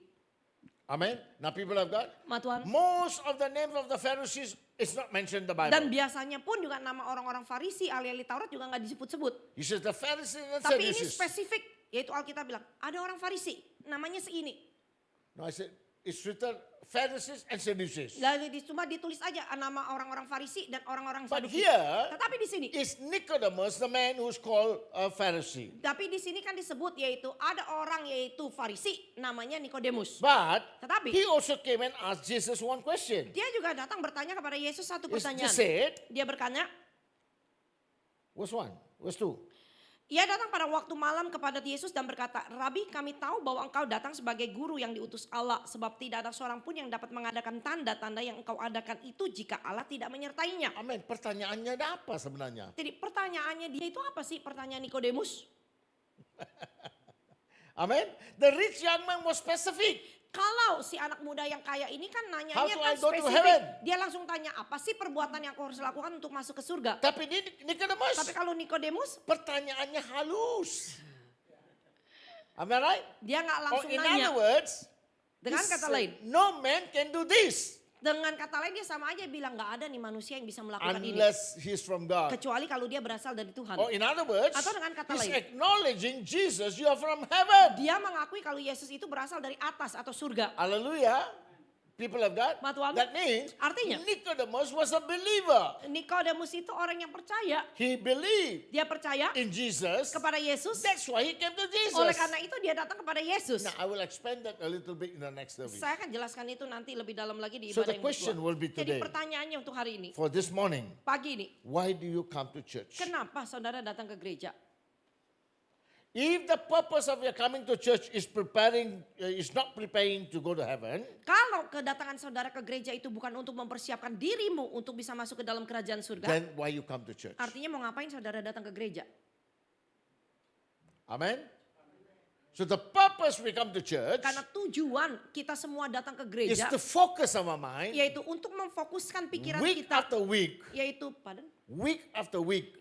Amen. Now people of God, Ma Tuhan. most of the names of the Pharisees is not mentioned in the Bible. Dan biasanya pun juga nama orang-orang Farisi, ahli-ahli Taurat juga nggak disebut-sebut. He says the Pharisees and Tapi ini Sadducees. spesifik, yaitu Alkitab bilang, ada orang Farisi, namanya seini. No, I said it's written Pharisees and Sadducees. Lalu cuma ditulis aja nama orang-orang Farisi dan orang-orang But Saduki. here Tetapi di sini, is Nicodemus, the man who's called a Pharisee. tapi di sini kan disebut yaitu ada orang yaitu Farisi, namanya Nikodemus. But Tetapi he also came and asked Jesus one question. dia juga datang bertanya kepada Yesus satu He pertanyaan. said, Dia bertanya, verse 1, verse 2. ia datang pada waktu malam kepada Yesus dan berkata, Rabi, kami tahu bahwa engkau datang sebagai guru yang diutus Allah. Sebab tidak ada seorang pun yang dapat mengadakan tanda-tanda yang engkau adakan itu jika Allah tidak menyertainya. Amin. Pertanyaannya ada apa sebenarnya? Jadi pertanyaannya dia itu apa sih pertanyaan Nikodemus? Amin. The rich young man was specific. Kalau si anak muda yang kaya ini kan How nanyanya do kan I go to spesifik. heaven? Dia langsung tanya apa sih perbuatan yang aku harus lakukan untuk masuk ke surga. Tapi ini Nicodemus, Tapi kalau Nikodemus pertanyaannya halus. Am I right? dia nggak Or langsung in nanya. other words, Dengan he kata said, lain. no man can do this Dengan kata lain dia sama aja bilang nggak ada nih manusia yang bisa melakukan ini. unless he's from God. Kecuali kalau dia berasal dari Tuhan. Or in other words, Atau dengan kata he's lain. acknowledging Jesus, you are from heaven. Dia mengakui kalau Yesus itu berasal dari atas atau surga. Hallelujah. People of God. Ma Tuhan. That means Artinya Nicodemus was a believer. Nikodemus itu orang yang percaya. He believed Dia percaya in Jesus. kepada Yesus. That's why he came to Jesus. Oleh karena itu dia datang kepada Yesus. Now I will expand that a little bit in the next service. Saya akan jelaskan itu nanti lebih dalam lagi di So ibadah the yang question kedua. will be Jadi today, pertanyaannya untuk hari ini, for this morning, pagi ini, why do you come to church? kenapa saudara datang ke gereja? If the purpose of your coming to church is not preparing to go to heaven, Kalau kedatangan saudara ke gereja itu bukan untuk mempersiapkan dirimu untuk bisa masuk ke dalam kerajaan surga, then why you come to church? artinya mau ngapain saudara datang ke gereja? Amen. So the purpose we come to church Karena tujuan kita semua datang ke is gereja to focus our mind yaitu untuk memfokuskan pikiran week kita, after week, yaitu week after week.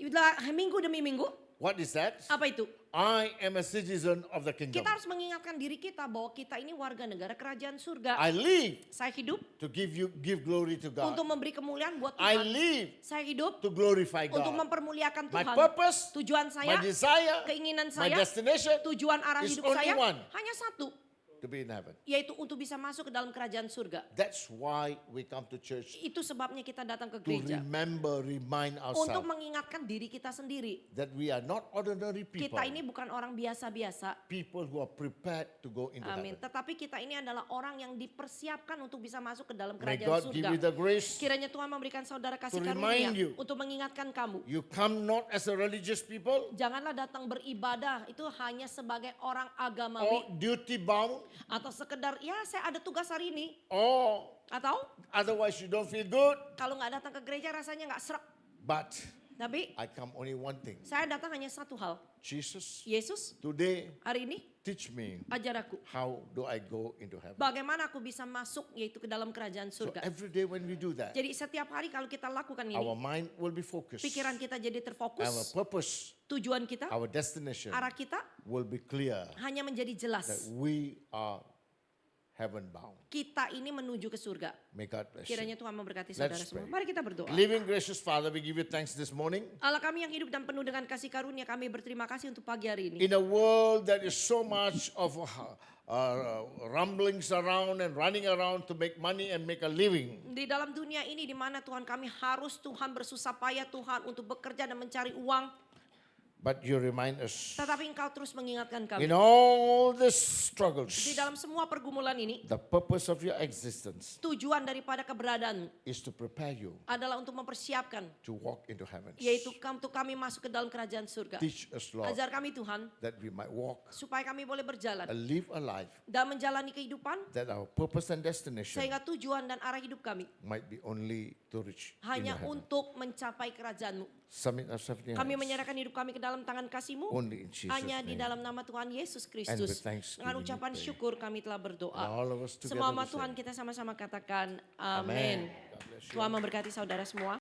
minggu demi minggu. What is that? Apa itu? I am a citizen of the kingdom. Kita harus mengingatkan diri kita bahwa kita ini warga negara kerajaan surga. I live Saya hidup to give glory to God. untuk memberi kemuliaan buat I Tuhan. live Saya hidup to glorify untuk God. mempermuliakan My Tuhan. purpose, Tujuan saya, my desire, keinginan my saya, destination tujuan arah is hidup only saya one. hanya satu, to be in heaven. yaitu untuk bisa masuk ke dalam kerajaan surga. That's why we come to church, Itu sebabnya kita datang ke to gereja. remind Untuk ourselves mengingatkan diri kita sendiri. that we are not ordinary people. Kita ini bukan orang biasa-biasa. People who are prepared to go into Amin. heaven. Tetapi kita ini adalah orang yang dipersiapkan untuk bisa masuk ke dalam May kerajaan God give surga. you the grace. Kiranya Tuhan memberikan saudara kasih to remind karunia you. untuk mengingatkan kamu. You come not as a religious people Janganlah datang beribadah itu hanya sebagai orang or agamawi. duty bound Atau sekedar ya saya ada tugas hari ini. or Atau otherwise you don't feel good. kalau nggak datang ke gereja rasanya nggak serak. But Tapi I come only one thing. saya datang hanya satu hal. Jesus, Yesus today hari ini teach me ajar aku. how do I go into heaven. Bagaimana aku bisa masuk yaitu ke dalam kerajaan So surga. every day when we do that, Jadi setiap hari kalau kita lakukan ini. our mind will be focused. Pikiran kita jadi Our terfokus. purpose, Tujuan kita, our destination arah kita will be clear hanya menjadi that jelas. we are heaven bound. Kita ini menuju ke surga. May God bless you. Kiranya Tuhan memberkati saudara Let's semua. pray. Mari kita berdoa. Living gracious Father, we give you thanks this morning. Allah kami yang hidup dan penuh dengan kasih karunia, kami berterima kasih untuk pagi hari ini. In a world that is so much of rumblings around and running around to make money and make a living, Di dalam dunia ini di mana Tuhan kami harus Tuhan bersusah payah Tuhan untuk bekerja dan mencari uang. but you remind us Tetapi Engkau terus mengingatkan kami. in all the Di struggles, dalam semua pergumulan ini, the purpose of your existence tujuan daripada keberadaan is to prepare you adalah untuk mempersiapkan. to walk into heaven. Yaitu untuk kami masuk ke dalam kerajaan surga. Teach us, Lord, Ajar kami Tuhan, that we might walk supaya kami boleh berjalan. and live a life Dan menjalani kehidupan, that our purpose and destination sehingga tujuan dan arah hidup kami might be only to reach in hanya heaven. untuk mencapai kerajaan-Mu. Submit ourselves in your Kami hands. menyerahkan hidup kami ke dalam tangan kasih-Mu. Only in Jesus' Hanya di name. dalam nama Tuhan Yesus And Kristus. with thanksgiving Dengan we ucapan pray. syukur kami telah berdoa. All of us together Semua we Tuhan say, kita sama-sama katakan Amen. amin. God bless you. Tuhan memberkati saudara semua.